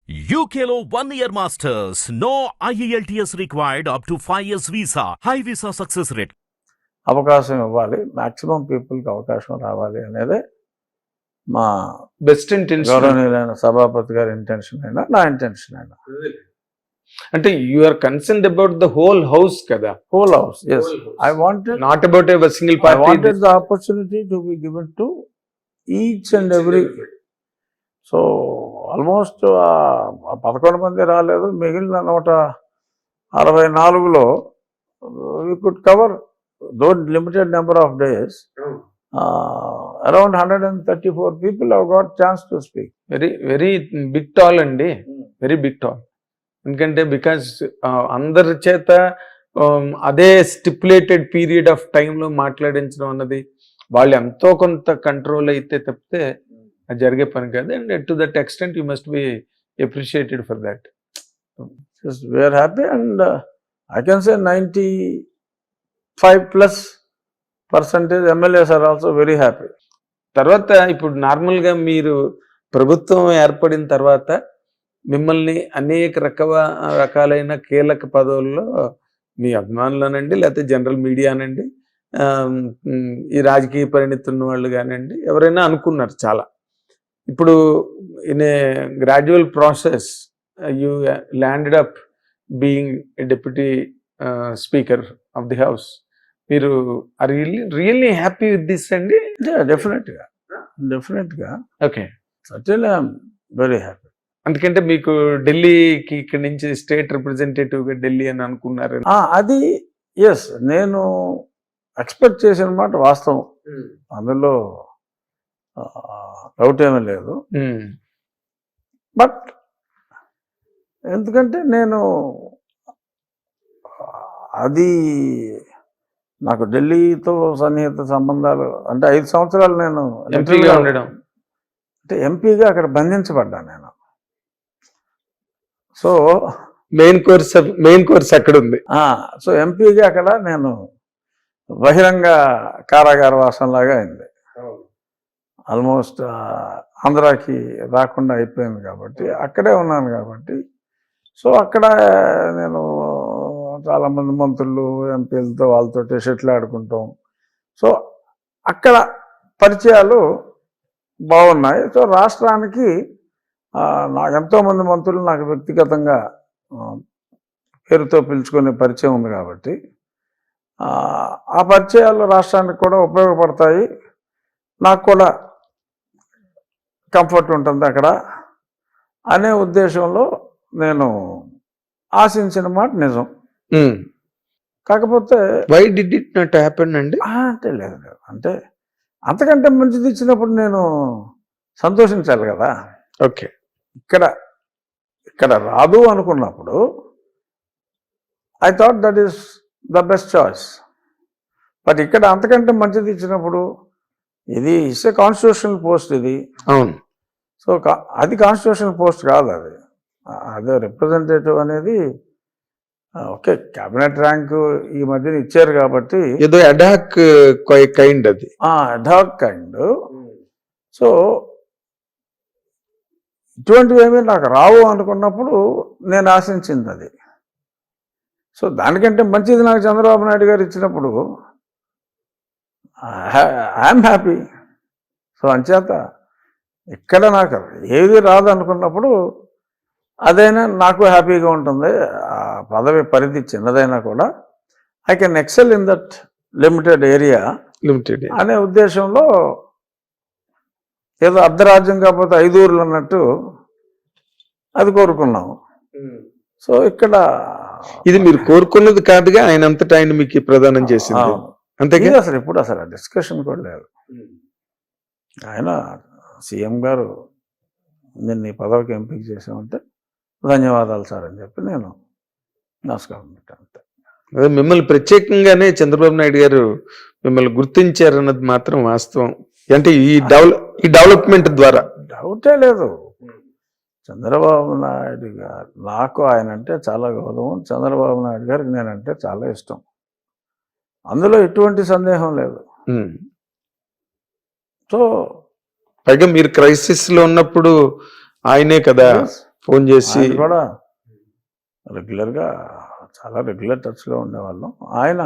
UKLO 1 year masters. No IELTS required up to 5 years visa. High visa success rate. అవకాశం ఇవ్వాలి, maximum పీపుల్కి అవకాశం రావాలి అనేది మా బెస్ట్ ఇంటెన్షన్. గౌరవనీయులైన సభాపతి గారి ఇంటెన్షన్ అయినా నా ఇంటెన్షన్ అయినా. అంటే you are concerned about the whole house కదా. Whole house, yes. I wanted, not about a single I party. wanted the opportunity to be given to each and every. So almost 11 మంది రాలేదు, మిగిలిన 164లో we could cover those limited number of days. Around 134 people have got chance to speak. Very big tall అండి, very big tall. ఎందుకంటే because అందరి చేత అదే stipulated period of టైంలో మాట్లాడించడం అన్నది వాళ్ళు ఎంతో కొంత కంట్రోల్ అయితే తప్పితే అది జరిగే పని కాదు. And to that extent you must be appreciated for that. We are happy, and I can say 95+% MLAs are also very happy. తర్వాత ఇప్పుడు నార్మల్గా మీరు ప్రభుత్వం ఏర్పడిన తర్వాత మిమ్మల్ని అనేక రకాలైన కీలక పదవుల్లో మీ అభిమానులనండి, లేకపోతే జనరల్ మీడియా అనండి, ఈ రాజకీయ పరిణితి ఉన్న వాళ్ళు కానివ్వండి, ఎవరైనా అనుకున్నారు చాలా. ఇప్పుడు in a gradual process you landed up being a deputy speaker of the house. మీరు are really happy with this అండి? డెఫినెట్గా okay, certainly I'm very happy. ఎందుకంటే మీకు ఢిల్లీకి ఇక్కడ నుంచి స్టేట్ రిప్రజెంటేటివ్గా ఢిల్లీ అని అనుకున్నారు. అది ఎస్, నేను ఎక్స్పెక్ట్ చేసిన మాట వాస్తవం, అందులో డౌట్ ఏమీ లేదు. బట్ ఎందుకంటే నేను అది నాకు ఢిల్లీతో సన్నిహిత సంబంధాలు అంటే 5 సంవత్సరాలు నేను ఎంపీగా ఉండడం, అంటే ఎంపీగా అక్కడ బంధించబడ్డాను నేను. సో మెయిన్ కోర్స్ అక్కడ ఉంది. సో ఎంపీగా అక్కడ నేను బహిరంగ కారాగార వాసంలాగా అయింది. ఆల్మోస్ట్ ఆంధ్రాకి రాకుండా అయిపోయింది కాబట్టి అక్కడే ఉన్నాను కాబట్టి. సో అక్కడ నేను చాలామంది మంత్రులు ఎంపీలతో వాళ్ళతో షెట్లు ఆడుకుంటాం. సో అక్కడ పరిచయాలు బాగున్నాయి. సో రాష్ట్రానికి నాకు ఎంతోమంది మంత్రులు నాకు వ్యక్తిగతంగా పేరుతో పిలుచుకునే పరిచయం ఉంది కాబట్టి ఆ పరిచయాలు రాష్ట్రానికి కూడా ఉపయోగపడతాయి, నాకు కూడా కంఫర్ట్ ఉంటుంది అక్కడ అనే ఉద్దేశంలో నేను ఆశించిన మాట నిజం. కాకపోతే why did it not happen అండి? అంటే లేదు, అంటే అంతకంటే మంచిది ఇచ్చినప్పుడు నేను సంతోషించాలి కదా. ఓకే, ఇక్కడ రాదు అనుకున్నప్పుడు I thought that is the best choice. But ఇక్కడ అంతకంటే మంచిది ఇచ్చినప్పుడు ఇది ఇట్స్ ఏ కాన్స్టిట్యూషనల్ పోస్ట్ ఇది. అవును. సో అది కాన్స్టిట్యూషనల్ పోస్ట్ కాదు, అదే రిప్రజెంటేటివ్ అనేది. ఓకే, క్యాబినెట్ ర్యాంకు ఈ మధ్యన ఇచ్చారు కాబట్టి ఏదో అడాక్ కైండ్, అది అడాక్ కైండ్. సో ఇటువంటివి ఏమీ నాకు రావు అనుకున్నప్పుడు నేను ఆశించింది అది. సో దానికంటే మంచిది నాకు చంద్రబాబు నాయుడు గారు ఇచ్చినప్పుడు ఐఎమ్ హ్యాపీ. సో అంచేత ఇక్కడ నాకు ఏది రాదు అనుకున్నప్పుడు అదైనా నాకు హ్యాపీగా ఉంటుంది. ఆ పదవి పరిధి చిన్నదైనా కూడా I can XL in that limited area అనే ఉద్దేశంలో, ఏదో అర్ధరాజ్యం కాకపోతే 5 ఊర్లు అన్నట్టు అది కోరుకున్నాం. సో ఇక్కడ ఇది మీరు కోరుకున్నది కాదుగా, ఆయన అంతటా ఆయన మీకు ప్రదానం చేసింది అంతేగా. అసలు ఇప్పుడు అసలు డిస్కషన్ కూడా లేదు. ఆయన సీఎం గారు నిన్ను ఈ పదవికి ఎంపిక చేసామంటే ధన్యవాదాలు సార్ అని చెప్పి నేను నమస్కారం పెట్టాను. అదే మిమ్మల్ని ప్రత్యేకంగానే చంద్రబాబు నాయుడు గారు మిమ్మల్ని గుర్తించారన్నది మాత్రం వాస్తవం. అంటే ఈ డెవలప్మెంట్ ద్వారా డౌటే లేదు. చంద్రబాబు నాయుడు గారు నాకు ఆయన అంటే చాలా గౌరవం, చంద్రబాబు నాయుడు గారికి నేనంటే చాలా ఇష్టం, అందులో ఎటువంటి సందేహం లేదు. సో పైగా మీరు క్రైసిస్ లో ఉన్నప్పుడు ఆయనే కదా ఫోన్ చేసి ఆయన కూడా రెగ్యులర్గా చాలా రెగ్యులర్ టచ్లో ఉండేవాళ్ళం. ఆయన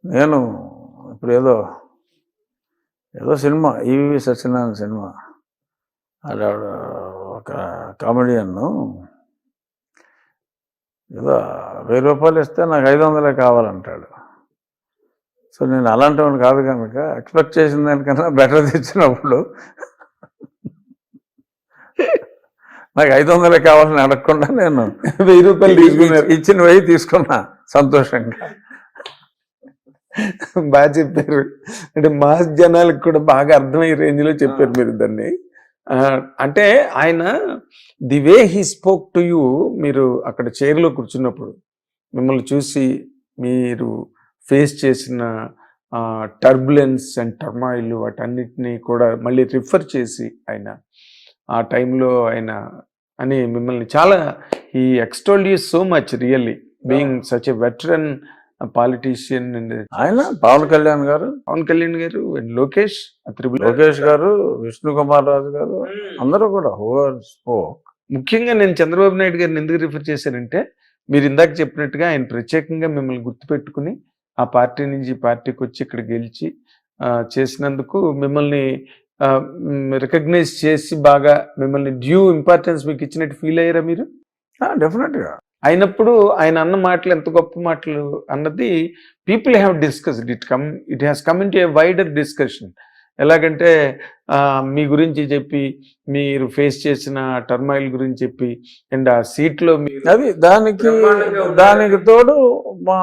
నేను ఇప్పుడు ఏదో సినిమా ఈవి సత్యనారాయణ సినిమా, అది ఒక కామెడియన్ను ఏదో 1000 రూపాయలు ఇస్తే నాకు 500 కావాలంటాడు. సో నేను అలాంటి వాడిని కాదు కనుక ఎక్స్పెక్ట్ చేసిన దానికన్నా బెటర్ తెచ్చినప్పుడు నాకు 500 కావాలని అడగకుండా నేను 1000 రూపాయలు తీసుకున్నారు. ఇచ్చిన 1000 తీసుకున్నా సంతోషంగా. బాగా చెప్పారు. అంటే మాస్ జనాలకు కూడా బాగా అర్థమయ్యే రేంజ్ లో చెప్పారు మీరు దాన్ని. అంటే ఆయన the way he spoke to you, మీరు అక్కడ చైర్లో కూర్చున్నప్పుడు మిమ్మల్ని చూసి మీరు ఫేస్ చేసిన టర్బులెన్స్ అండ్ టర్మాయిల్ వాటన్నిటినీ కూడా మళ్ళీ రిఫర్ చేసి ఆయన ఆ టైంలో ఆయన అని మిమ్మల్ని చాలా ఈ extolled you so much really being such a veteran politician. ఆయన పవన్ కళ్యాణ్ గారు and లోకేష్ గారు, విష్ణు కుమార్ రాజు గారు అందరూ కూడా హూవర్ స్పోక్. ముఖ్యంగా నేను చంద్రబాబు నాయుడు గారిని ఎందుకు రిఫర్ చేశానంటే, మీరు ఇందాక చెప్పినట్టుగా ఆయన ప్రత్యేకంగా మిమ్మల్ని గుర్తుపెట్టుకుని ఆ పార్టీ నుంచి ఈ పార్టీకి వచ్చి ఇక్కడ గెలిచి చేసినందుకు మిమ్మల్ని రికగ్నైజ్ చేసి బాగా మిమ్మల్ని డ్యూ ఇంపార్టెన్స్ మీకు ఇచ్చినట్టు ఫీల్ అయ్యారా మీరు? డెఫినెట్గా అయినప్పుడు ఆయన అన్న మాటలు ఎంత గొప్ప మాటలు అన్నది people have discussed, it has come in to A wider discussion. ఎలాగంటే మీ గురించి చెప్పి, మీరు ఫేస్ చేసిన టర్మాయిల్ గురించి చెప్పి, అండ్ ఆ సీట్లో అది దానికి తోడు మా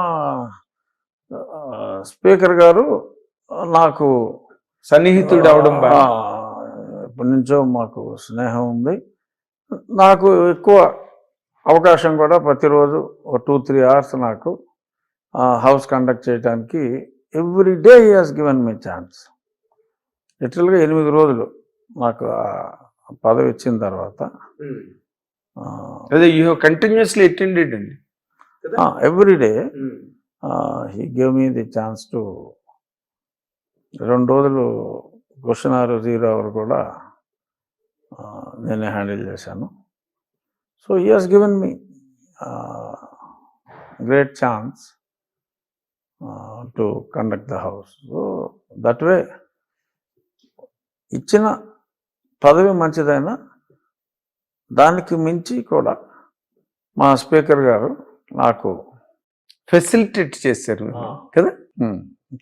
స్పీకర్ గారు నాకు సన్నిహితుడు అవడం, ఎప్పటి నుంచో మాకు స్నేహం ఉంది. నాకు ఎక్కువ అవకాశం కూడా ప్రతిరోజు 2-3 hours నాకు హౌస్ కండక్ట్ చేయడానికి every day he has given me chance. లిటరల్గా 8 రోజులు నాకు పదవి ఇచ్చిన తర్వాత అదే యూ హ్యావ్ కంటిన్యూస్లీ అటెండెడ్ అండి every day he give me the chance to. 2 రోజులు క్వశ్చన్ అవర్ 0 hour కూడా నేనే హ్యాండిల్ చేశాను. So he has given me great chance to conduct the house. So that way ఇచ్చిన పదవి మంచిదైనా దానికి మించి కూడా మా స్పీకర్ గారు నాకు ఫెసిలిటేట్ చేశారు కదా.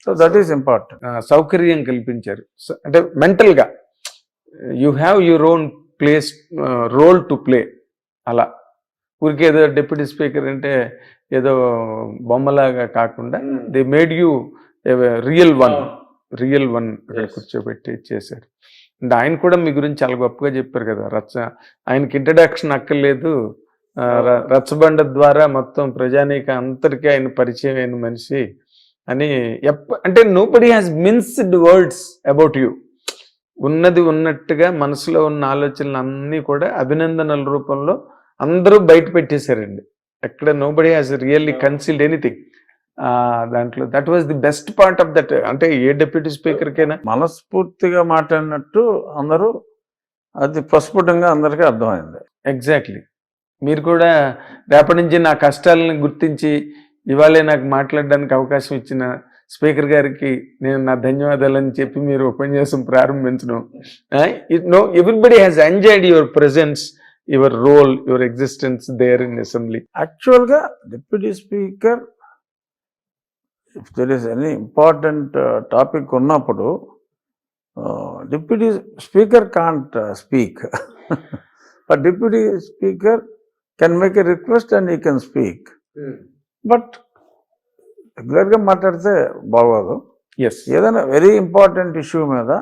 So that is important. సౌకర్యం కల్పించారు. అంటే మెంటల్గా you have your own place role to play. అలా ఊరికి ఏదో డిప్యూటీ స్పీకర్ అంటే ఏదో బొమ్మలాగా కాకుండా they made you real one కూర్చోబెట్టి చేశారు. అండ్ ఆయన కూడా మీ గురించి చాలా గొప్పగా చెప్పారు కదా. ఆయనకి ఇంట్రడక్షన్ అక్కర్లేదు, రచ్చబండ ద్వారా మొత్తం ప్రజానీక అందరికీ ఆయన పరిచయం అయిన మనిషి అని. అంటే nobody has minced words about you. ఉన్నది ఉన్నట్టుగా మనసులో ఉన్న ఆలోచనలు అన్నీ కూడా అభినందనల రూపంలో అందరూ బయట పెట్టేశారండి. ఎక్కడ nobody has really concealed anything. దాంట్లో that was the best part of that. అంటే ఏ డిప్యూటీ స్పీకర్కైనా మనస్ఫూర్తిగా మాట్లాడినట్టు అందరూ అది ప్రస్ఫుటంగా అందరికీ అర్థమైంది. ఎగ్జాక్ట్లీ. మీరు కూడా రేపటి నుంచి నా కష్టాలను గుర్తించి ఇవాళే నాకు మాట్లాడడానికి అవకాశం ఇచ్చిన స్పీకర్ గారికి నేను నా ధన్యవాదాలు అని చెప్పి మీరు ఉపన్యాసం ప్రారంభించడం. Everybody has enjoyed your presence, your role, your existence there in assembly. యాక్చువల్గా deputy speaker if there is any important topic ఉన్నప్పుడు deputy speaker can't speak, but deputy speaker can make a request and he can speak. But రెగ్యులర్గా మాట్లాడితే బాగోదు. ఏదైనా very important issue మీద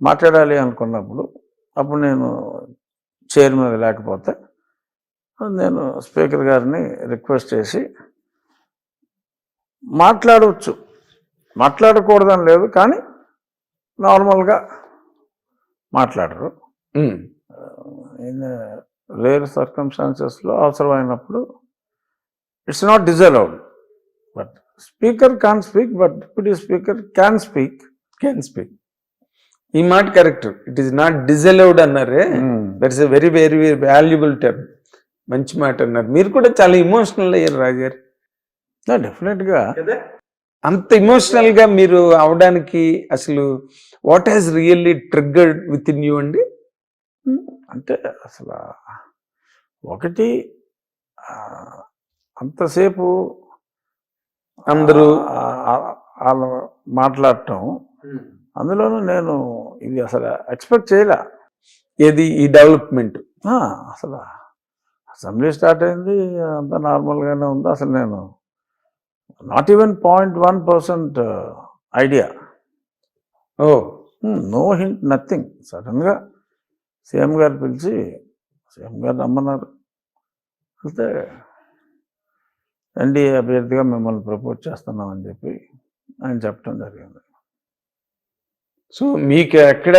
మాట్లాడాలి అనుకున్నప్పుడు అప్పుడు నేను చైర్ మీద లేకపోతే నేను స్పీకర్ గారిని రిక్వెస్ట్ చేసి మాట్లాడవచ్చు. మాట్లాడకూడదని లేదు, కానీ నార్మల్గా మాట్లాడరు. రేర్ సర్కమ్స్టాన్సెస్లో అవసరమైనప్పుడు it's not disallowed. But speaker can speak, but deputy speaker can speak. ఈ మాట correct. It is not disallowed అన్నారే, that's a very very valuable term. మంచి మాట అన్నారు. మీరు కూడా చాలా ఇమోషనల్ అయ్యారు రాజుగారు. డెఫినెట్గా అంత ఇమోషనల్ గా మీరు అవడానికి అసలు what has really triggered with in you అండి? అంటే అసలు ఒకటి అంతసేపు అందరూ వాళ్ళు మాట్లాడటం, అందులోనూ నేను ఇది అసలు ఎక్స్పెక్ట్ చేయలే. ఏది ఈ డెవలప్మెంట్? అసలు అసెంబ్లీ స్టార్ట్ అయింది, అంతా నార్మల్గానే ఉంది. అసలు నేను not even 0.1% idea, no hint, nothing. సడన్గా సీఎం గారు పిలిచి సీఎం గారు రమ్మన్నారు. అయితే ఎన్డీఏ అభ్యర్థిగా మిమ్మల్ని ప్రపోజ్ చేస్తున్నామని చెప్పి ఆయన చెప్పడం జరిగింది. సో మీకు ఎక్కడ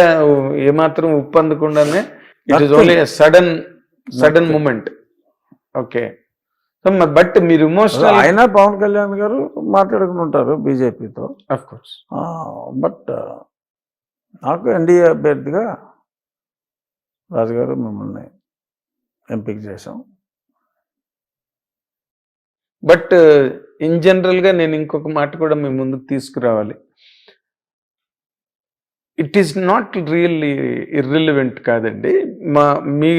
ఏమాత్రం ఉప్పు అందకుండానే it is only sudden moment. Okay. But మీరు ఇమోషనల్. ఆయన పవన్ కళ్యాణ్ గారు మాట్లాడుకుని ఉంటారు బీజేపీతో, ఆఫ్ కోర్స్. బట్ నాకు ఎన్డీఏ అభ్యర్థిగా రాజుగారు మిమ్మల్ని ఎంపిక చేశాం. బట్ ఇన్ జనరల్ గా నేను ఇంకొక మాట కూడా మీ ముందుకు తీసుకురావాలి. It is not really irrelevant కాదండి. మీ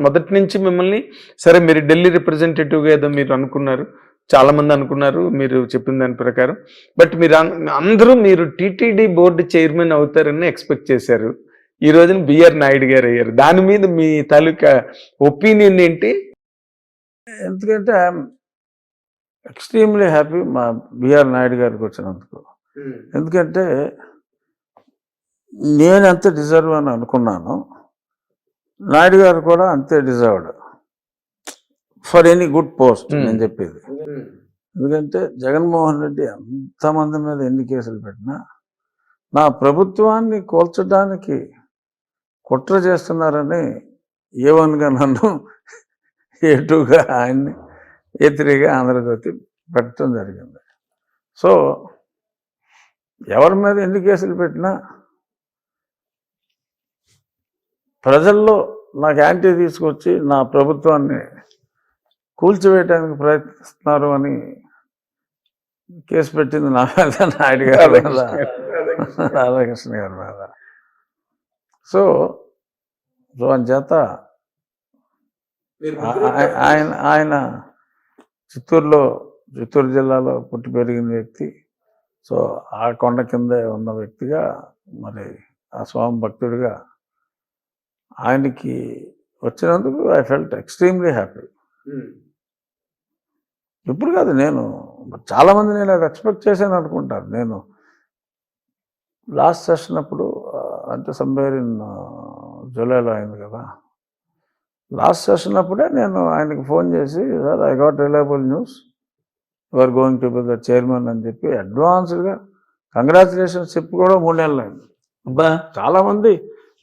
మొదటి నుంచి మిమ్మల్ని, సరే మీరు ఢిల్లీ రిప్రజెంటేటివ్గా ఏదో మీరు అనుకున్నారు, చాలా మంది అనుకున్నారు మీరు చెప్పిన దాని ప్రకారం. బట్ మీరు అందరూ మీరు టీటీడీ బోర్డు చైర్మన్ అవుతారని ఎక్స్పెక్ట్ చేశారు. ఈ రోజున బిఆర్ నాయుడు గారు అయ్యారు. దాని మీద మీ తాలూకా ఒపీనియన్ ఏంటి? ఎందుకంటే ఐఎమ్ ఎక్స్ట్రీమ్లీ హ్యాపీ మా బిఆర్ నాయుడు గారికి వచ్చినందుకు. ఎందుకంటే నేను ఎంత డిజర్వ్ అని అనుకున్నాను, నాయుడు గారు కూడా అంతే deserved for any good post. నేను చెప్పేది ఎందుకంటే జగన్మోహన్ రెడ్డి ఎంతమంది మీద ఎన్ని కేసులు పెట్టినా నా ప్రభుత్వాన్ని కూల్చడానికి కుట్ర చేస్తున్నారని ఏ1గా నన్ను, ఏ2గా ఆయన్ని, ఏ3గా ఆంధ్రజ్యోతి పెట్టడం జరిగింది. సో ఎవరి మీద ఎన్ని కేసులు పెట్టినా ప్రజల్లో నాకు యాంటీ తీసుకొచ్చి నా ప్రభుత్వాన్ని కూల్చివేయడానికి ప్రయత్నిస్తున్నారు అని కేసు పెట్టింది నా మీద, నాయుడు గారి మీద, రాధాకృష్ణ గారి మీద. సో అంచేత ఆయన చిత్తూరు జిల్లాలో పుట్టి పెరిగిన వ్యక్తి. సో ఆ కొండ కిందే ఉన్న వ్యక్తిగా, మరి ఆ స్వామి భక్తుడిగా ఆయనకి వచ్చినందుకు ఐ ఫెల్ట్ ఎక్స్ట్రీమ్లీ హ్యాపీ. ఇప్పుడు కాదు, నేను చాలామంది నేను అది ఎక్స్పెక్ట్ చేశాను అనుకుంటాను. నేను లాస్ట్ సెషన్ అప్పుడు, అంటే సంవేర్ ఇన్ జూలైలో అయింది కదా, లాస్ట్ సెషన్ అప్పుడే నేను ఆయనకి ఫోన్ చేసి, sir I got reliable news, you are going to be the chairman అని చెప్పి అడ్వాన్స్డ్గా కంగ్రాచులేషన్స్ చెప్పి కూడా 3 నెలలు అయింది. అబ్బా, చాలామంది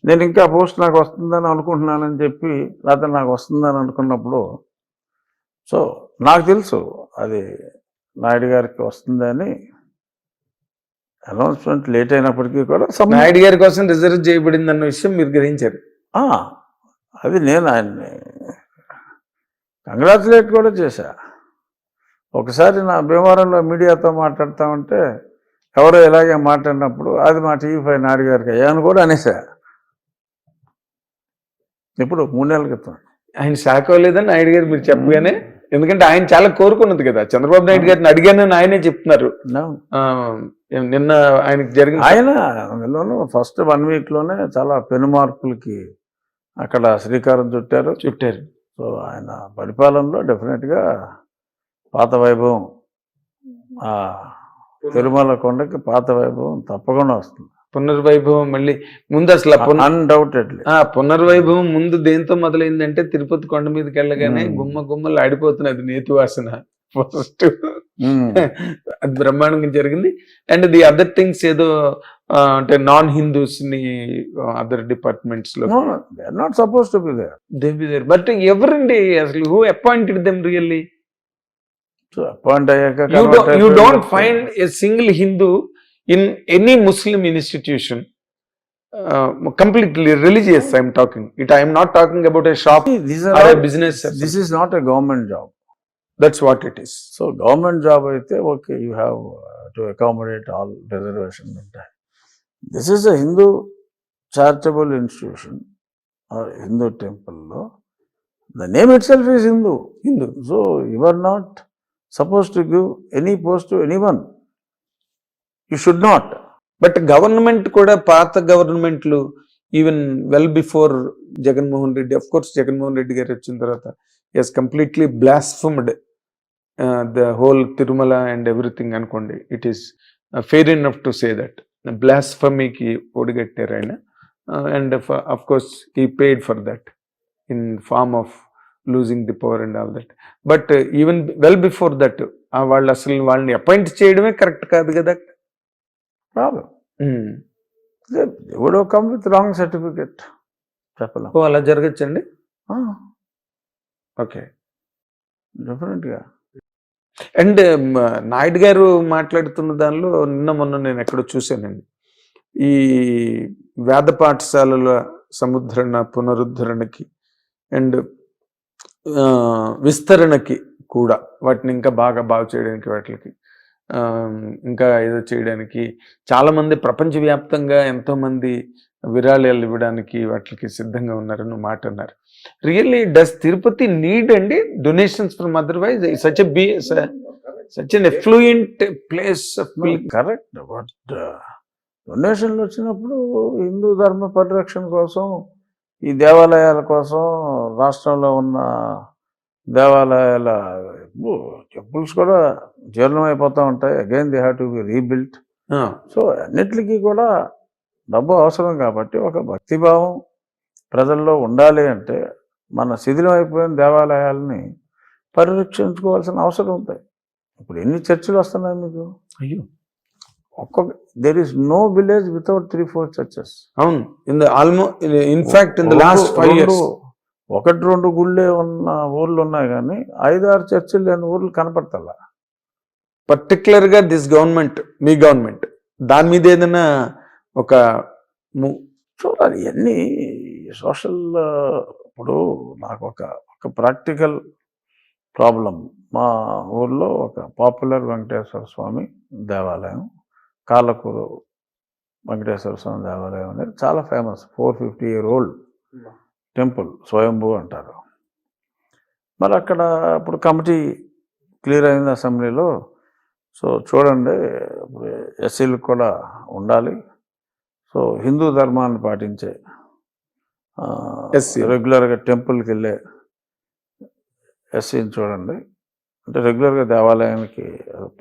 నేను ఇంకా పోస్ట్ నాకు వస్తుందని అనుకుంటున్నానని చెప్పి, లేకపోతే నాకు వస్తుందని అనుకున్నప్పుడు, సో నాకు తెలుసు అది నాయుడు గారికి వస్తుందని. అనౌన్స్మెంట్ లేట్ అయినప్పటికీ కూడా నాయుడు గారి కోసం రిజర్వ్ చేయబడింది అన్న విషయం మీరు గ్రహించారు. అది నేను ఆయన్ని కంగ్రాచులేట్ కూడా చేశా. ఒకసారి నా భీమవరంలో మీడియాతో మాట్లాడుతూ ఉంటే ఎవరో ఇలాగే మాట్లాడినప్పుడు, అది మా టీవీ5 నాయుడు గారికి అయ్యాను కూడా అనేసా. ఇప్పుడు 3 నెలల క్రితం. ఆయన షాక్ అవ్వలేదని నాయుడు గారు మీరు చెప్పగానే? ఎందుకంటే ఆయన చాలా కోరుకున్నది కదా, చంద్రబాబు నాయుడు గారిని అడిగానని ఆయనే చెప్తున్నారు. నిన్న ఆయనకి జరిగిన, ఆయన అందులోనూ ఫస్ట్ 1 వీక్లోనే చాలా పెను మార్పులకి అక్కడ శ్రీకారం చుట్టారు. సో ఆయన పరిపాలనలో డెఫినెట్గా పాత వైభవం, తిరుమల కొండకి పాత వైభవం తప్పకుండా వస్తుంది. పునర్వైభవం మళ్ళీ ముందు అసలు అన్డౌటెడ్లీ పునర్వైభవం ముందు దేంతో మొదలైందంటే తిరుపతి కొండ మీదకి వెళ్ళగానే గుమ్మలు ఆడిపోతున్నది నేతి వాసన ఫస్ట్. అది బ్రహ్మాండంగా జరిగింది. అండ్ ది అదర్ థింగ్స్ ఏదో అంటే నాన్ హిందూస్ ని అదర్ డిపార్ట్మెంట్స్ లో not suppose to be there. But ఎవరండి అసలు who appointed them really? Appoint అయ్యాక you don't find a single Hindu in any Muslim institution completely religious I'm talking it I'm not talking about a shop These are a are business this is not a government job. That's what it is. So government job అయితే okay, you have to accommodate all reservation ఉంటాయి. This is a Hindu charitable institution or Hindu temple లో the name itself is Hindu. So you are not supposed to give any post to anyone. You should not. But government కూడా పాత గవర్నమెంట్లు even well before Jaganmohan Reddy, of course Jaganmohan Reddy గారు వచ్చిన తర్వాత has completely blasphemed the whole Tirumala and everything అనుకోండి. It is fair enough to say that బ్లాస్ఫమీకి ఒడిగట్టారు ఆయన. And of course he paid for that in form of losing the power and all that. But even well before that వాళ్ళు అసలు వాళ్ళని appoint చేయడమే correct కాదు కదా. కాదు, they would have come with wrong certificate. చెప్పలేం. ఓ అలా జరగచ్చండి. ఓకే. డెఫినెట్గా. అండ్ నాయుడు గారు మాట్లాడుతున్న దానిలో నిన్న మొన్న నేను ఎక్కడో చూశానండి, ఈ వేద పాఠశాలల సముద్ధరణ పునరుద్ధరణకి అండ్ విస్తరణకి కూడా వాటిని ఇంకా బాగు చేయడానికి వాటికి ఇంకా ఏదో చేయడానికి చాలామంది ప్రపంచవ్యాప్తంగా ఎంతోమంది విరాళాలు ఇవ్వడానికి వాటికి సిద్ధంగా ఉన్నారని మాట అన్నారు. రియల్లీ డస్ తిరుపతి నీడ్ అండి donations from otherwise such an affluent place? Correct. But డొనేషన్లు వచ్చినప్పుడు హిందూ ధర్మ పరిరక్షణ కోసం, ఈ దేవాలయాల కోసం, రాష్ట్రంలో ఉన్న దేవాలయాల టెంపుల్స్ కూడా జీర్ణం అయిపోతూ ఉంటాయి. Again they have to be rebuilt. So అన్నిటికీ కూడా డబ్బు అవసరం కాబట్టి ఒక భక్తిభావం ప్రజల్లో ఉండాలి అంటే మన శిథిలం అయిపోయిన దేవాలయాలని పరిరక్షించుకోవాల్సిన అవసరం ఉంది. ఇప్పుడు ఎన్ని చర్చిలు వస్తున్నాయి మీకు? అయ్యో, there is no village without 3-4 churches. అవును, in fact in the last 5 years 1-2 గుళ్ళే ఉన్న ఊర్లు ఉన్నాయి, కానీ 5-6 చర్చిలు లేని ఊర్లు కనపడతల్లా. పర్టికులర్ గా దిస్ గవర్నమెంట్, మీ గవర్నమెంట్ దాని మీద ఏదైనా ఒక చూడాలి. ఇవన్నీ సోషల్. ఇప్పుడు నాకు ఒక ప్రాక్టికల్ ప్రాబ్లం. మా ఊర్లో ఒక పాపులర్ వెంకటేశ్వర స్వామి దేవాలయం, కాళ్ళకూరు వెంకటేశ్వర స్వామి దేవాలయం అనేది చాలా ఫేమస్. 450-year-old టెంపుల్, స్వయంభూ అంటారు. మరి అక్కడ ఇప్పుడు కమిటీ క్లియర్ అయింది అసెంబ్లీలో. సో చూడండి, ఇప్పుడు ఎస్సీలకు కూడా ఉండాలి. సో హిందూ ధర్మాన్ని పాటించే రెగ్యులర్గా టెంపుల్కి వెళ్ళే ఎస్సీని చూడండి. అంటే రెగ్యులర్గా దేవాలయానికి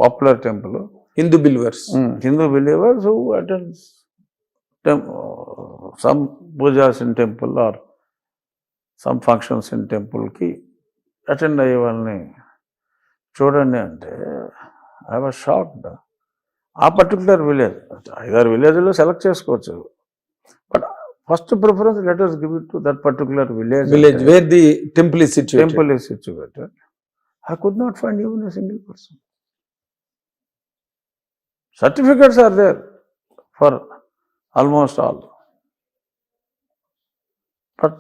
popular temple, Hindu believers who attends some pujas in temple or some functions in టెంపుల్కి అటెండ్ అయ్యే వాళ్ళని చూడండి అంటే ఐ వాజ్ షాక్డ్. ఆ పర్టికులర్ విలేజ్, 5-6 విలేజ్లో సెలెక్ట్ చేసుకోవచ్చు, but first preference let us give it to that particular village where the temple is situated. I could not find even a single person. Certificates are there for almost all, but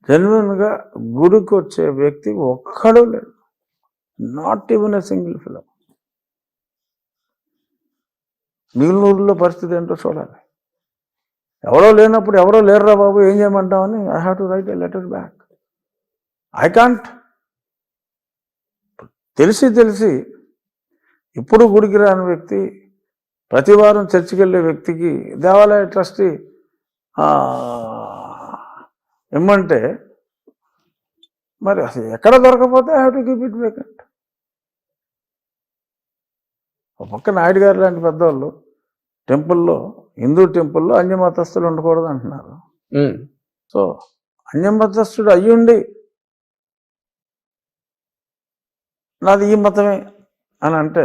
జెన్యున్గా గుడికి వచ్చే వ్యక్తి ఒక్కడూ లేడు. Not even a single film. మిగిలిన ఊళ్ళో పరిస్థితి ఏంటో చూడాలి. ఎవరో లేనప్పుడు ఎవరో లేరురా బాబు ఏం చేయమంటామని I have to write a letter back. I can't. తెలిసి ఇప్పుడు గుడికి రాని వ్యక్తి, ప్రతి వారం చర్చికి వెళ్ళే వ్యక్తికి దేవాలయ ట్రస్టీ ఇమ్మంటే మరి అసలు ఎక్కడ దొరకపోతే I have to keep it vacant. ఒక పక్క నాయుడు గారు లాంటి పెద్దవాళ్ళు టెంపుల్లో, హిందూ టెంపుల్లో అన్యమతస్థులు ఉండకూడదు అంటున్నారు. సో అన్యమతస్థుడు అయ్యుండి నాది ఈ మతమే అని అంటే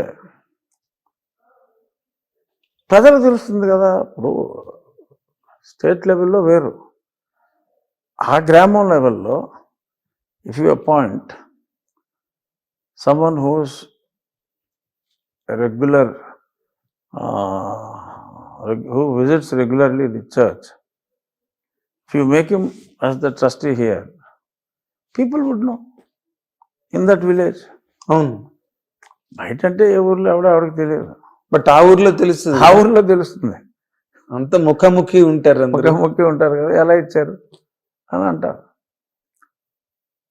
ప్రజలకు తెలుస్తుంది కదా. ఇప్పుడు స్టేట్ లెవెల్లో వేరు, ఆ గ్రామం లెవెల్లో if you appoint someone who's a regular who visits regularly the church, if you make him as the trustee here, people would know in that village. అవును. బయట అంటే ఏ ఊర్లో ఎవరికి తెలియదు, బట్ ఆ ఊర్లో తెలుస్తుంది, ఆ ఊర్లో తెలుస్తుంది. అంత ముఖాముఖి ఉంటారు, ముఖాముఖి ఉంటారు కదా, ఎలా ఇచ్చారు అని అంటారు.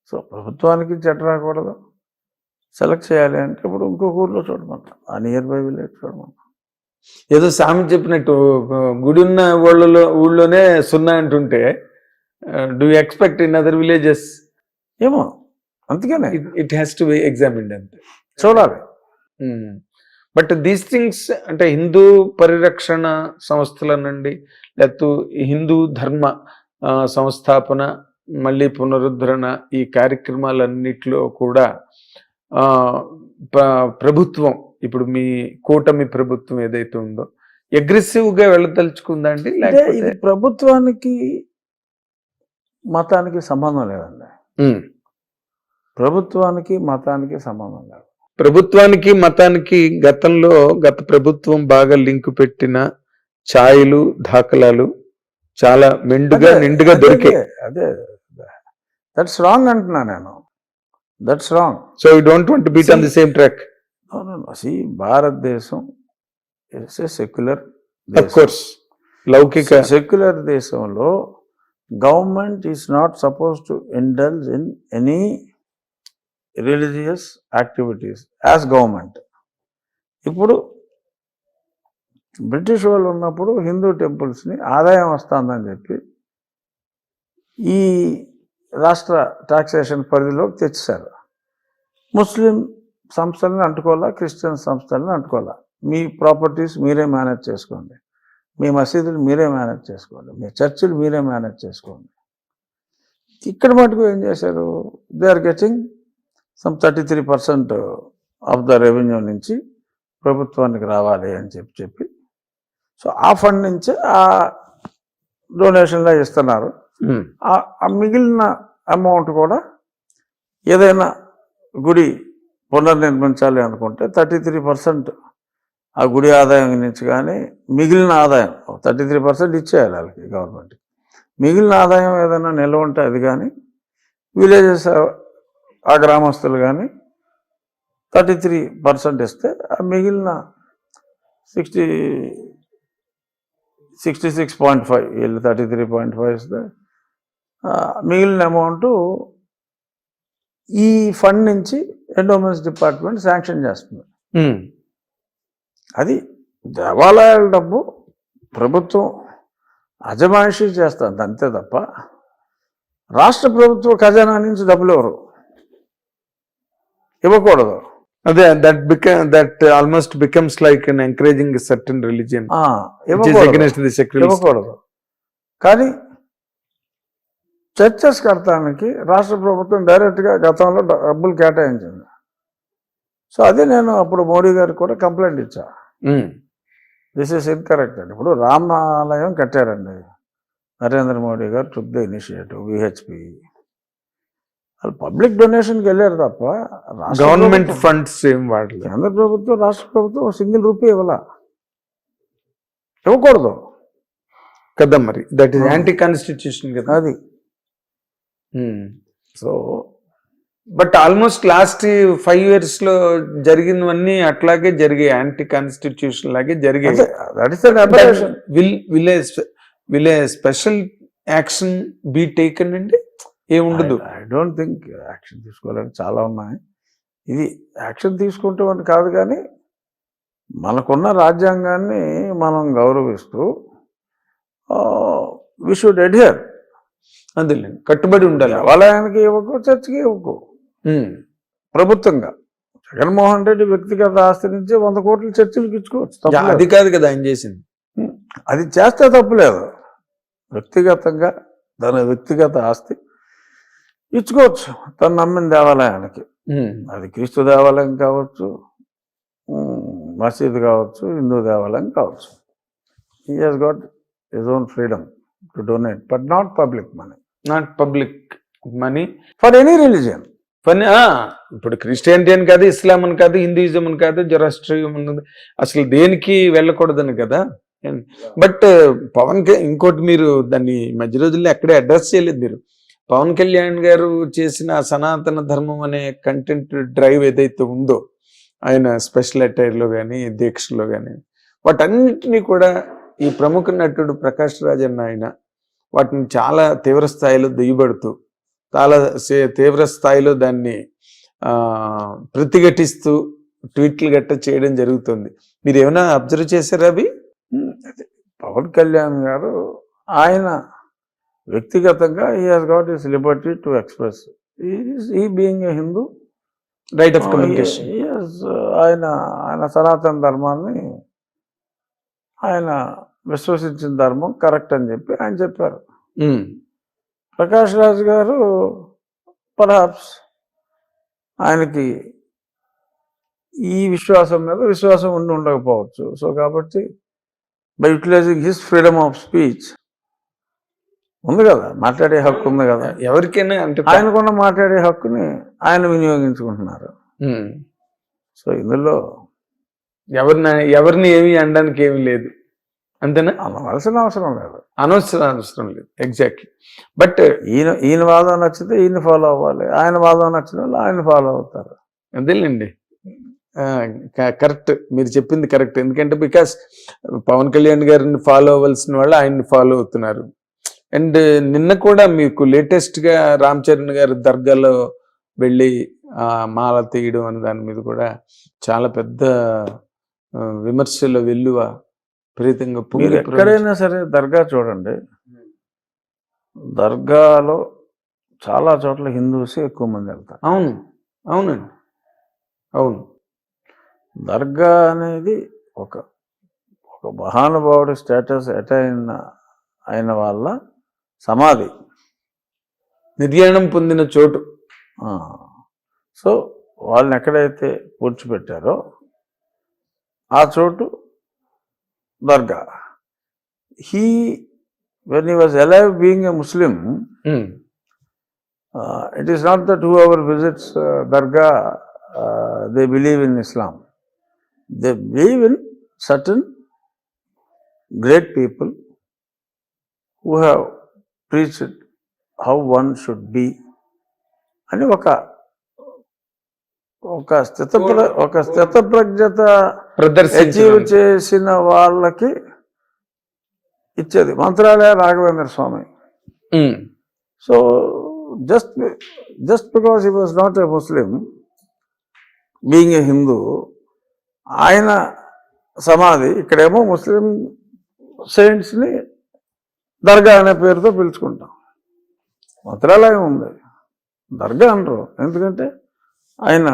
సో ప్రభుత్వానికి చెట్టు రాకూడదు, సెలెక్ట్ చేయాలి అంటే ఇప్పుడు ఇంకొక ఊర్లో చూడమంటాం, ఆ నియర్ బై విలేజ్ చూడమంటాం. ఏదో సామెత చెప్పినట్టు గుడి ఉన్న ఊళ్ళోనే సున్నా అంటుంటే do expect in other villages? ఏమో, అందుకనే it has to be examined అంతే, చూడాలి. బట్ దీస్ థింగ్స్ అంటే హిందూ పరిరక్షణ సంస్థల నుండి, లేకపోతే హిందూ ధర్మ సంస్థాపన, మళ్ళీ పునరుద్ధరణ, ఈ కార్యక్రమాలన్నిటిలో కూడా ప్రభుత్వం, ఇప్పుడు మీ కూటమి ప్రభుత్వం ఏదైతే ఉందో అగ్రెసివ్ గా వెళ్ళదలుచుకుందా అండి? ఇది ప్రభుత్వానికి మతానికి సంబంధం లేదండి. ప్రభుత్వానికి మతానికి సంబంధం లేదు. ప్రభుత్వానికి మతానికి గత ప్రభుత్వం బాగా లింక్ పెట్టిన ఛాయలు, దాఖలాలు చాలా నిండుగా దొరికాయి. అదే దట్స్ రాంగ్ అంటున్నా నేను, that's wrong. So you don't want to beat on the same track. భారతదేశం it's a secular, of course లౌకిక సెక్యులర్ దేశంలో government is not suppose to indulge in any religious activities as government. ఇప్పుడు British వాళ్ళు ఉన్నప్పుడు హిందూ టెంపుల్స్ని ఆదాయం వస్తుందని చెప్పి ఈ రాష్ట్ర టాక్సేషన్ పరిధిలోకి తెచ్చేశారు. ముస్లిం సంస్థలను అంటుకోవాలా, క్రిస్టియన్ సంస్థలను అంటుకోవాలా. మీ ప్రాపర్టీస్ మీరే మేనేజ్ చేసుకోండి, మీ మసీదులు మీరే మేనేజ్ చేసుకోండి, మీ చర్చిలు మీరే మేనేజ్ చేసుకోండి. ఇక్కడ మటుకు ఏం చేశారు, they are getting some 33% of the revenue నుంచి ప్రభుత్వానికి రావాలి అని చెప్పి సో ఆ ఫండ్ నుంచే ఆ డొనేషన్లో ఇస్తున్నారు. ఆ మిగిలిన అమౌంట్ కూడా ఏదైనా గుడి పునర్నిర్మించాలి అనుకుంటే 33% ఆ గుడి ఆదాయం నుంచి కానీ మిగిలిన ఆదాయం 33% ఇచ్చేయాలి వాళ్ళకి, గవర్నమెంట్కి. మిగిలిన ఆదాయం ఏదైనా నిల్వ ఉంటే అది కానీ విలేజెస్ ఆ గ్రామస్తులు కానీ 33% ఇస్తే ఆ మిగిలిన 66.5 వీళ్ళు 33.5 ఇస్తే మిగిలిన అమౌంట్ ఈ ఫండ్ నుంచి ఎండోమెంట్స్ డిపార్ట్మెంట్ శాంక్షన్ చేస్తుంది. అది దేవాలయాల డబ్బు ప్రభుత్వం అజమాయిషీ చేస్తుంది అంతే తప్ప రాష్ట్ర ప్రభుత్వ ఖజానా నుంచి డబ్బులు ఎవరు ఇవ్వకూడదు. అదే that almost becomes like an encouraging a certain religion ఇవ్వకూడదు. కానీ చర్చెస్ కడతానికి రాష్ట్ర ప్రభుత్వం డైరెక్ట్గా గతంలో డబ్బులు కేటాయించింది. సో అదే నేను అప్పుడు మోడీ గారికి కూడా కంప్లైంట్ ఇచ్చా, దిస్ ఈస్ ఇన్కరెక్ట్ అండి. ఇప్పుడు రామాలయం కట్టారండి, నరేంద్ర మోడీ గారు టుక్ ద ఇనిషియేటివ్, విహెచ్పి వాళ్ళు పబ్లిక్ డొనేషన్కి వెళ్ళారు తప్ప గవర్నమెంట్ ఫండ్స్ ఏం వాడలేదు. కేంద్ర ప్రభుత్వం రాష్ట్ర ప్రభుత్వం సింగిల్ రూపీ ఇవ్వకూడదు కదా. మరి దట్ ఈస్ యాంటీ కాన్స్టిట్యూషన్ కదా అది. So but almost last 5 years లో జరిగినవన్నీ అట్లాగే జరిగాయి, యాంటీ కాన్స్టిట్యూషన్ లాగే జరిగాయి. Will a special action be taken అండి? ఏముండదు. ఐ డోంట్ థింక్ యాక్షన్ తీసుకోవాలని చాలా ఉన్నాయి. ఇది యాక్షన్ తీసుకుంటే అని కాదు, కానీ మనకున్న రాజ్యాంగాన్ని మనం గౌరవిస్తూ వి షుడ్ అడ్హియర్, అందులో కట్టుబడి ఉండాలి. దేవాలయానికి ఇవ్వకు, చర్చికి ఇవ్వకు. ప్రభుత్వంగా జగన్మోహన్ రెడ్డి వ్యక్తిగత ఆస్తి నుంచి 100 కోట్లు చర్చిలకు ఇచ్చుకోవచ్చు, అది కాదు కదా ఆయన చేసింది. అది చేస్తే తప్పులేదు. వ్యక్తిగతంగా తన వ్యక్తిగత ఆస్తి ఇచ్చుకోవచ్చు తను నమ్మిన దేవాలయానికి. అది క్రీస్తు దేవాలయం కావచ్చు, మసీద్ కావచ్చు, హిందూ దేవాలయం కావచ్చు. He has got his own freedom to donate, but not public money. Not public money for any religion. ఇప్పుడు క్రిస్టియానిటీ అని కాదు, ఇస్లాం అని కాదు, హిందూయిజం అని కాదు, జొరాస్ట్రియం అని, అసలు దేనికి వెళ్ళకూడదని కదా. బట్ ఇంకోటి మీరు దాన్ని మధ్య రోజుల్లో ఎక్కడే అడ్రస్ చేయలేదు మీరు. పవన్ కళ్యాణ్ గారు చేసిన సనాతన ధర్మం అనే కంటెంట్ డ్రైవ్ ఏదైతే ఉందో, ఆయన స్పెషల్ అటైర్లో కానీ దీక్షలో కానీ వాటన్నిటినీ కూడా ఈ ప్రముఖ నటుడు ప్రకాష్ రాజ్ అన్న ఆయన వాటిని చాలా తీవ్ర స్థాయిలో దుయ్యబడుతూ చాలా తీవ్ర స్థాయిలో దాన్ని ప్రతిఘటిస్తూ ట్వీట్లు గట్ట చేయడం జరుగుతుంది. మీరు ఏమైనా అబ్జర్వ్ చేశారా అవి? పవన్ కళ్యాణ్ గారు ఆయన వ్యక్తిగతంగా he has got his liberty to express. ఈ being a Hindu, right of communication. ఆయన సనాతన ధర్మాన్ని ఆయన విశ్వసించిన ధర్మం కరెక్ట్ అని చెప్పి ఆయన చెప్పారు. ప్రకాష్ రాజ్ గారు పర్హాప్స్ ఆయనకి ఈ విశ్వాసం మీద విశ్వాసం ఉండి ఉండకపోవచ్చు. సో కాబట్టి by utilising his freedom of speech ఉంది కదా, మాట్లాడే హక్కు ఉంది కదా, ఎవరికైనా అంటే ఆయనకున్న మాట్లాడే హక్కుని ఆయన వినియోగించుకుంటున్నారు. సో ఇందులో ఎవరిని ఏమి అనడానికి ఏమి లేదు, అంతేనా? అనవలసిన అవసరం లేదు, అవసరం లేదు. ఎగ్జాక్ట్లీ. బట్ ఈయన వాదం నచ్చితే ఈయన ఫాలో అవ్వాలి, ఆయన వాదం నచ్చిన వాళ్ళు ఆయన ఫాలో అవుతారు. అదేలేండి, కరెక్ట్, మీరు చెప్పింది కరెక్ట్. ఎందుకంటే బికాస్ పవన్ కళ్యాణ్ గారిని ఫాలో అవ్వాల్సిన వాళ్ళు ఆయన్ని ఫాలో అవుతున్నారు. అండ్ నిన్న కూడా మీకు లేటెస్ట్గా రామ్ చరణ్ గారు దర్గాలో వెళ్ళి మాల తీయడం అనే దాని మీద కూడా చాలా పెద్ద విమర్శల వెల్లువ విపరీతంగా. మీరు ఎక్కడైనా సరే దర్గా చూడండి, దర్గాలో చాలా చోట్ల హిందూస్ ఎక్కువ మంది వెళ్తారు. అవును, అవునండి, అవును. దర్గా అనేది ఒక మహానుభావుడి స్టేటస్ అయిన వాళ్ళ సమాధి, నిర్యాణం పొందిన చోటు. సో వాళ్ళని ఎక్కడైతే పూడ్చిపెట్టారో ఆ చోటు దర్గా. when he was alive being a Muslim, it is not that whoever visits Dargah they believe in Islam. They believe in certain great people who have preached how one should be అని ఒక స్థితప్రజ్ఞత achieve చేసిన వాళ్ళకి ఇచ్చేది Mantralaya Raghavendra Swami. So just because he was not a Muslim, being a Hindu, ఆయన సమాధి ఇక్కడేమో ముస్లిం సెయింట్స్ని దర్గా అనే పేరుతో పిలుచుకుంటాం. మంత్రాలయం ఉంది, దర్గా అనరు, ఎందుకంటే ఆయన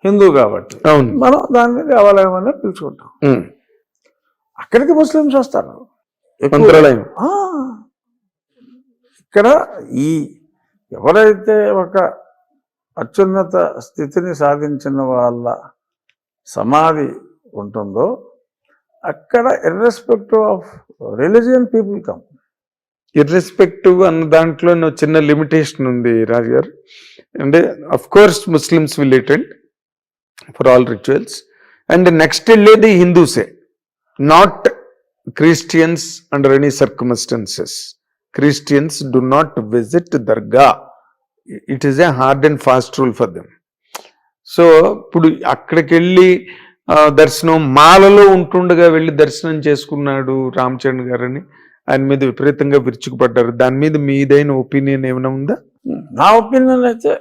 హిందూ కాబట్టి మనం దాన్ని దేవాలయం అనే పిలుచుకుంటాం. అక్కడికి ముస్లిమ్స్ వస్తారు. ఇక్కడ ఎవరైతే ఒక అత్యున్నత స్థితిని సాధించిన వాళ్ళ సమాధి ఉంటుందో అక్కడ irrespective of religion people come. Irrespective అన్న దాంట్లో చిన్న లిమిటేషన్ ఉంది రాజు గారు. అంటే of course Muslims will attend for all rituals, and next వెళ్ళేది హిందూసే, not Christians under any circumstances. Christians do not visit dargah, it is a hard and fast rule for them. So ఇప్పుడు అక్కడికి వెళ్ళి దర్శనం మాలలో ఉంటుండగా వెళ్ళి దర్శనం చేసుకున్నాడు రామ్ చరణ్ గారని ఆయన మీద విపరీతంగా విరుచుకుపడ్డారు. దాని మీద మీదైన ఒపీనియన్ ఏమైనా ఉందా? నా ఒపీనియన్ అయితే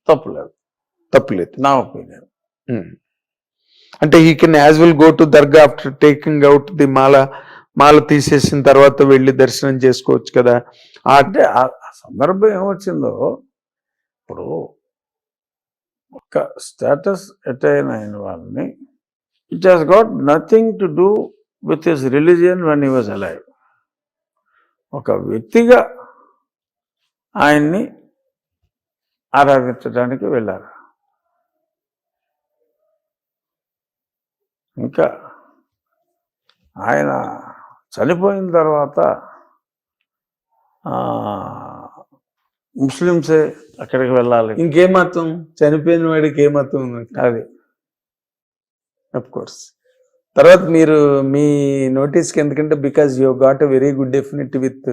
తప్పులేదు నా ఒపీనియన్. అంటే he can as well go to dargah after taking out the mala తీసేసిన తర్వాత వెళ్ళి దర్శనం చేసుకోవచ్చు కదా. అంటే ఆ సందర్భం ఏమొచ్చిందో, ఇప్పుడు ఒక స్టేటస్ అటైన్ అయిన వాళ్ళని it has got nothing to do with his religion when he was alive. ఒక వ్యక్తిగా ఆయన్ని ఆరాధించడానికి వెళ్ళారు. ఇంకా ఆయన చనిపోయిన తర్వాత ముస్లిమ్సే అక్కడికి వెళ్ళాలి. ఇంకే మతం? చనిపోయిన వాడికి ఏ మతం ఉంది? అది అఫ్ కోర్స్ తర్వాత మీరు మీ నోటీస్కి ఎందుకంటే because you got a very good definite with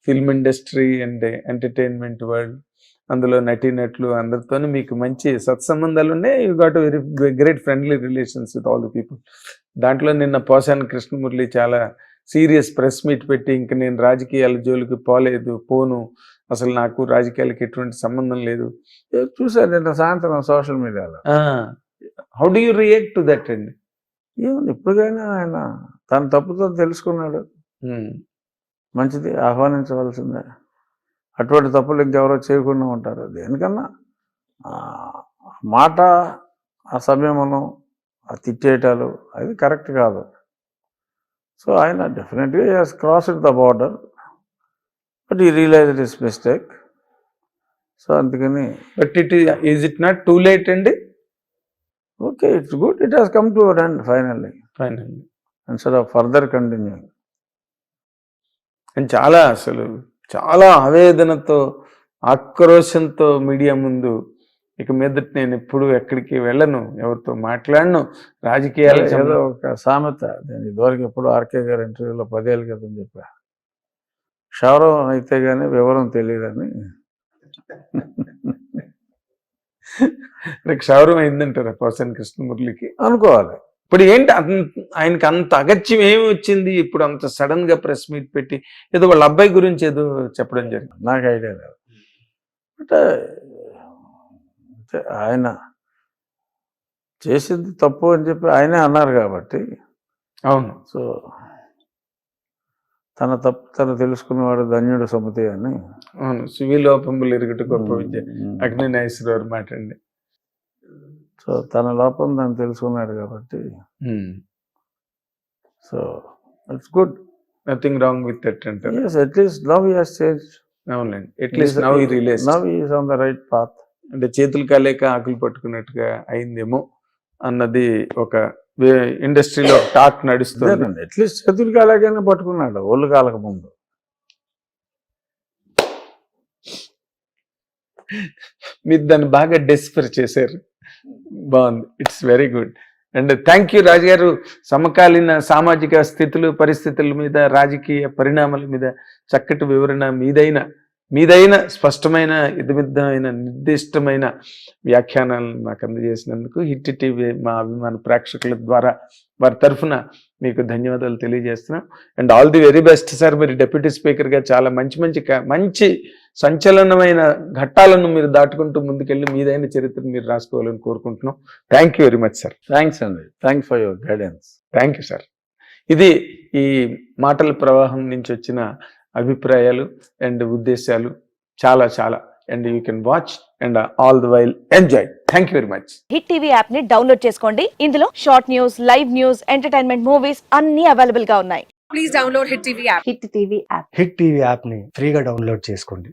film industry and entertainment world, అందులో నటీనటులు అందరితో మీకు మంచి సత్సంబంధాలు ఉన్నాయి. You got very great friendly relations with all the people. దాంట్లో నిన్న పోసాని కృష్ణమురళి చాలా సీరియస్ ప్రెస్ మీట్ పెట్టి ఇంక నేను రాజకీయాల జోలికి పోను, అసలు నాకు రాజకీయాలకి ఎటువంటి సంబంధం లేదు. చూసాను నిన్న సాయంత్రం సోషల్ మీడియాలో. How do you react to that అండి? ఏముంది, ఇప్పటికైనా ఆయన తన తప్పుతో తెలుసుకున్నాడు, మంచిది, ఆహ్వానించవలసిందే. అటువంటి తప్పులు ఇంకెవరో చేయకుండా ఉంటారు. దేనికన్నా మాట, ఆ సంయమనం, ఆ తిట్టేయటాలు అది కరెక్ట్ కాదు. సో ఆయన డెఫినెట్గా has crossed the border, but he realized his mistake. So అందుకని but is it not too late అండి? Okay, it's good, it has come to an end finally instead of further continuing. అని అసలు చాలా ఆవేదనతో, ఆక్రోశంతో media ముందు ఇక మీదట నేను ఎప్పుడు ఎక్కడికి వెళ్ళను, ఎవరితో మాట్లాడను, రాజకీయాలు ఏదో ఒక సామెత, నేను ఇదివరకు ఎప్పుడు ఆర్కే గారి ఇంటర్వ్యూలో 10 ఏళ్ళ క్రితం చెప్పా, క్షౌరం అయితే కానీ వివరం తెలియదని. క్షౌరం అయిందంటారా పోసాని కృష్ణమురళికి? అనుకోవాలి. ఇప్పుడు ఏంటి ఆయనకి అంత అగత్యం ఏమి వచ్చింది ఇప్పుడు అంత సడన్ గా ప్రెస్ మీట్ పెట్టి ఏదో వాళ్ళ అబ్బాయి గురించి ఏదో చెప్పడం జరిగింది? నాకు ఐడియా లేదు. అంటే ఆయన చేసింది తప్పు అని చెప్పి ఆయనే అన్నారు కాబట్టి. అవును. సో తన తప్పు తను తెలుసుకున్నవాడు ధన్యుడు సుమతి అని. అవును, సువిలోపములు ఎరుగట గొప్ప విద్య, అగ్ని నాగేశ్వరరావు మాట అండి. సో తన లోపం తను తెలుసుకున్నాడు కాబట్టి. So it's good, nothing wrong with that అంటారు. yes, at least now he has changed. అవునండి, at least now he realised. Now he is on the right path. అంటే చేతులు కాలేక ఆకులు పట్టుకున్నట్టుగా అయిందేమో అన్నది ఒక ఇండస్ట్రీలో టాక్ నడుస్తుంది. అట్లీస్ట్ చేతులు కాలేకైనా పట్టుకున్నాడు, ఒళ్ళు కాలక ముందు. మీరు దాన్ని బాగా డెస్పర్ చేశారు, బాగుంది, it's very good. And thank you Raju గారు. సమకాలీన సామాజిక స్థితులు, పరిస్థితుల మీద, రాజకీయ పరిణామాల మీద చక్కటి వివరణ, మీదైన స్పష్టమైన, ఇతిమిద్దమైన, నిర్దిష్టమైన వ్యాఖ్యానాలను నాకు అందజేసినందుకు హిట్ టీవీ మా అభిమాన ప్రేక్షకుల ద్వారా వారి తరఫున మీకు ధన్యవాదాలు తెలియజేస్తున్నాం. And all the very best sir. మీరు డిప్యూటీ స్పీకర్గా చాలా మంచి సంచలనమైన ఘట్టాలను మీరు దాటుకుంటూ ముందుకెళ్ళి మీదైన చరిత్రను మీరు రాసుకోవాలని కోరుకుంటున్నాం. Thank you very much sir. Thanks అండి, thanks for your guidance. Thank you sir. ఇది ఈ మాటల ప్రవాహం నుంచి వచ్చిన అభిప్రాయాలు అండ్ ఉద్దేశాలు చాలా and you can watch and all the while enjoy. Thank you very much. Hit TV app ని డౌన్లోడ్ చేసుకోండి. ఇందులో short news, live news, entertainment movies అన్ని అవైలబుల్ గా ఉన్నాయి. Please download Hit TV app. Hit TV app hit TV యాప్ని ఫ్రీగా download చేసుకోండి.